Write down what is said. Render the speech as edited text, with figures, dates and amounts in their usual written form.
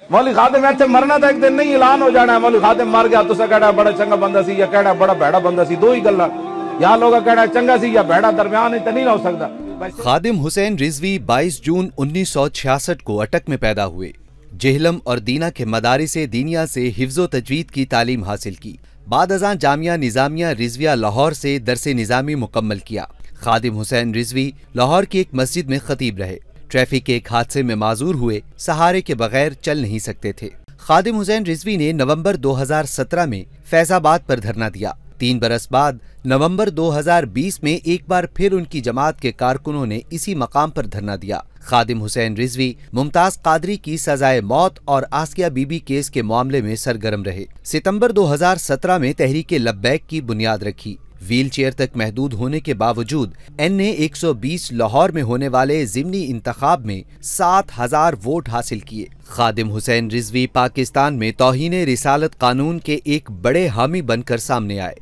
मौलवी खादिम इत्थे मरना तो एक दिन नहीं, ऐलान हो जाना है मौलवी खादिम मर गया, तुसा कहड़ा बड़ा चंगा बंदा सी या कहड़ा बड़ा भैड़ा बंदा सी, दो ही गल्लां। या लोग कहड़ा चंगा सी या भैड़ा, दरमियान तो नहीं हो सकता। खादिम हुसैन रिजवी 22 जून 1966 को अटक में पैदा हुए। जेहलम और दीना के मदारिस दीनिया से हिफ्ज़ो तजवीद की तालीम हासिल की। बाद अज़ां जामिया निज़ामिया रिजविया लाहौर से दरस निज़ामी मुकम्मल किया। खादिम हुसैन रिजवी लाहौर की एक मस्जिद में खतीब रहे। ट्रैफिक के एक हादसे में माजूर हुए, सहारे के बगैर चल नहीं सकते थे। खादिम हुसैन रिजवी ने नवंबर 2017 में फैजाबाद पर धरना दिया। 3 बरस बाद नवंबर 2020 में एक बार फिर उनकी जमात के कारकुनों ने इसी मकाम पर धरना दिया। खादिम हुसैन रिजवी मुमताज कादरी की सजाए मौत और आसिया बीबी केस के मामले में सरगर्म रहे। सितंबर 2017 में तहरीक लब्बैक की बुनियाद रखी। व्हील चेयर तक महदूद होने के बावजूद एनए 120 लाहौर में होने वाले ज़िमनी इंतखाब में 7000 वोट हासिल किए। खादिम हुसैन रिजवी पाकिस्तान में तौहीन रिसालत कानून के एक बड़े हामी बनकर सामने आए।